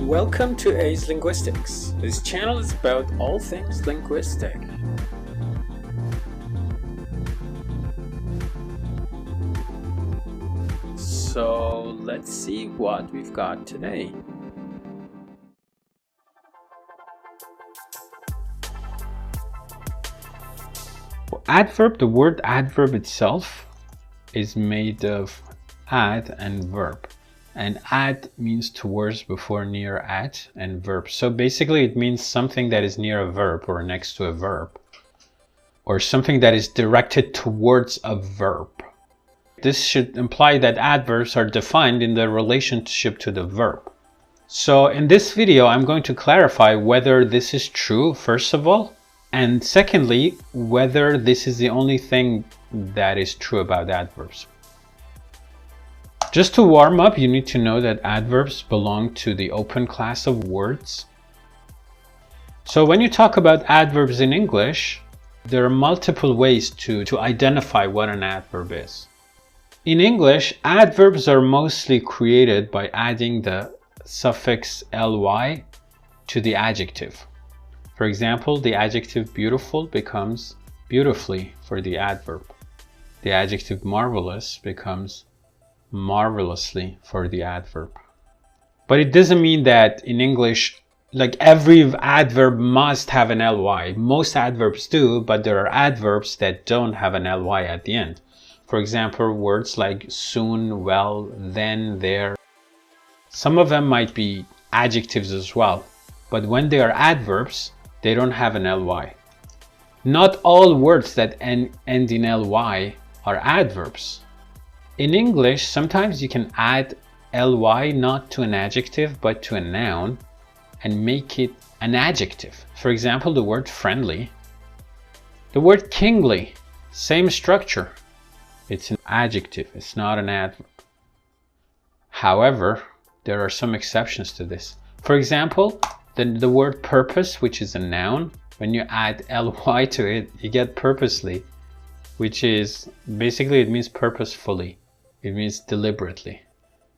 Welcome to A's Linguistics. This channel is about all things linguistic. So let's see what we've got today. Adverb, the word adverb itself is made of ad and verb. And ad means towards, before, near, at, and verb. So basically it means something that is near a verb or next to a verb, or something that is directed towards a verb. This should imply that adverbs are defined in the relationship to the verb. So in this video, I'm going to clarify whether this is true, first of all, and secondly, whether this is the only thing that is true about adverbs. Just to warm up, you need to know that adverbs belong to the open class of words. So when you talk about adverbs in English, there are multiple ways to identify what an adverb is. In English, adverbs are mostly created by adding the suffix ly to the adjective. For example, the adjective beautiful becomes beautifully for the adverb. The adjective marvelous becomes marvelously for the adverb. But it doesn't mean that in English, like every adverb must have an ly. Most adverbs do, but there are adverbs that don't have an ly at the end. For example, words like soon, well, then, there. Some of them might be adjectives as well, but when they are adverbs, they don't have an ly. Not all words that end in ly are adverbs. In English, sometimes you can add ly not to an adjective but to a noun and make it an adjective. For example, the word friendly. The word kingly, same structure. It's an adjective, it's not an adverb. However, there are some exceptions to this. For example, the word purpose, which is a noun, when you add ly to it, you get purposely, which is basically it means purposefully. It means deliberately.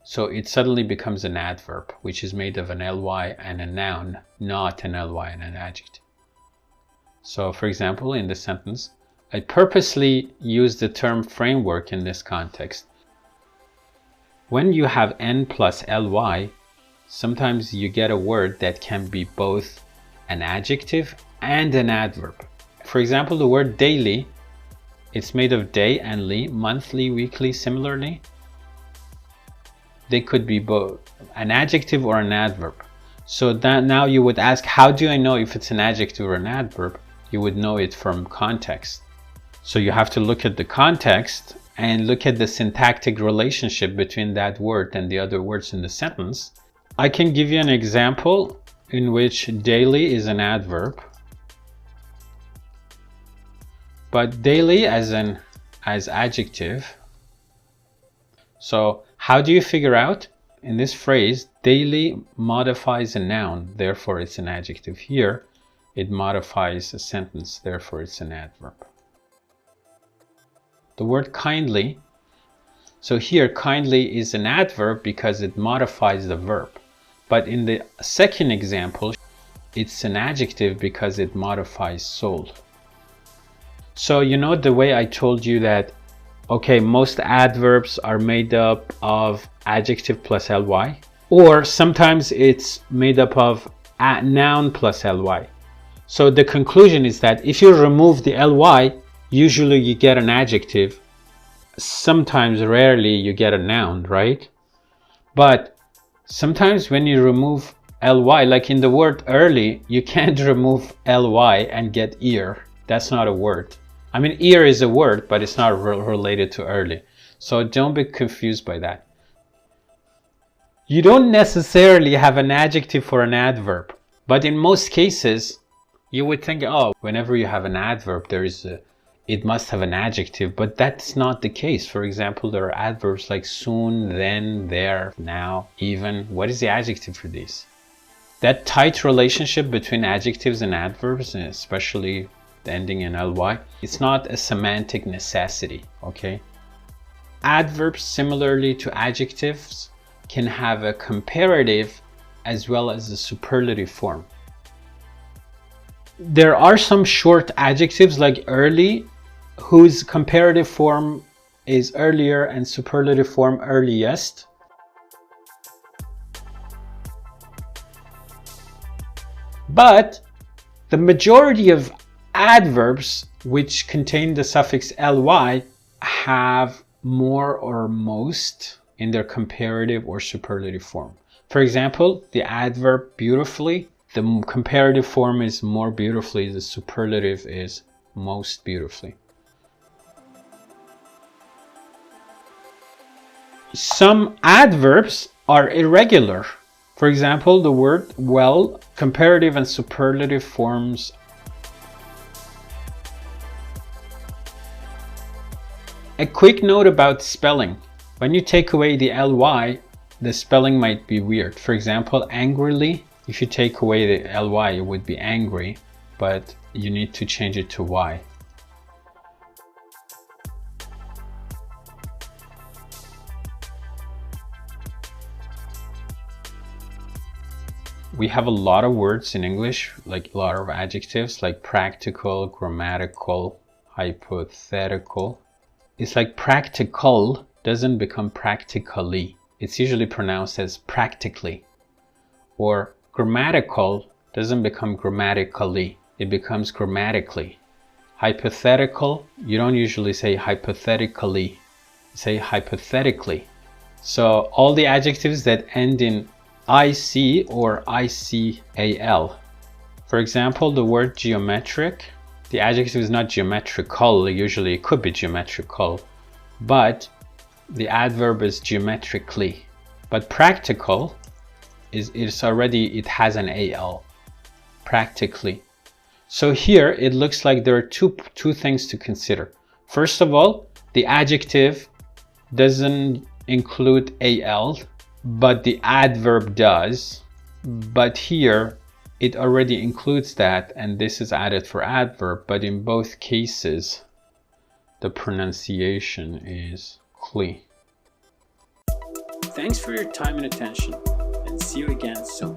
So it suddenly becomes an adverb, which is made of an ly and a noun, not an ly and an adjective. So for example, in this sentence, I purposely use the term framework in this context. When you have n plus ly, sometimes you get a word that can be both an adjective and an adverb. For example, the word daily, it's made of day and ly, monthly, weekly, similarly. They could be both an adjective or an adverb. So that now you would ask, how do I know if it's an adjective or an adverb? You would know it from context. So you have to look at the context and look at the syntactic relationship between that word and the other words in the sentence. I can give you an example in which daily is an adverb, but daily as adjective. So how do you figure out? In this phrase, daily modifies a noun, therefore it's an adjective. Here, it modifies a sentence, therefore it's an adverb. The word kindly. So here, kindly is an adverb because it modifies the verb. But in the second example, it's an adjective because it modifies soul. So you know the way I told you that, okay, most adverbs are made up of adjective plus ly, or sometimes it's made up of a noun plus ly. So the conclusion is that if you remove the ly, usually you get an adjective. Sometimes, rarely, you get a noun, right? But sometimes when you remove ly, like in the word early, you can't remove ly and get ear. That's not a word. I mean, ear is a word, but it's not related to early. So don't be confused by that. You don't necessarily have an adjective for an adverb, but in most cases, you would think, oh, whenever you have an adverb, it must have an adjective, but that's not the case. For example, there are adverbs like soon, then, there, now, even. What is the adjective for these? That tight relationship between adjectives and adverbs, especially the ending in ly, it's not a semantic necessity, okay? Adverbs, similarly to adjectives, can have a comparative as well as the superlative form. There are some short adjectives like early, whose comparative form is earlier and superlative form earliest. But the majority of adverbs which contain the suffix ly have more or most in their comparative or superlative form. For example, the adverb beautifully, the comparative form is more beautifully, the superlative is most beautifully. Some adverbs are irregular. For example, the word well, comparative and superlative forms. A quick note about spelling. When you take away the ly, the spelling might be weird. For example, angrily, if you take away the ly, it would be angry, but you need to change it to y. We have a lot of words in English, like a lot of adjectives, like practical, grammatical, hypothetical. It's like practical doesn't become practically. It's usually pronounced as practically. Or grammatical doesn't become grammatically. It becomes grammatically. Hypothetical, you don't usually say hypothetically. You say hypothetically. So all the adjectives that end in IC or ICAL. For example, the word geometric, the adjective is not geometrical, usually it could be geometrical, but the adverb is geometrically. But practical is already, it has an AL, practically. So here it looks like there are two things to consider. First of all, the adjective doesn't include AL, but the adverb does. But here it already includes that, and this is added for adverb, but in both cases the pronunciation is cli. Thanks for your time and attention, and see you again soon.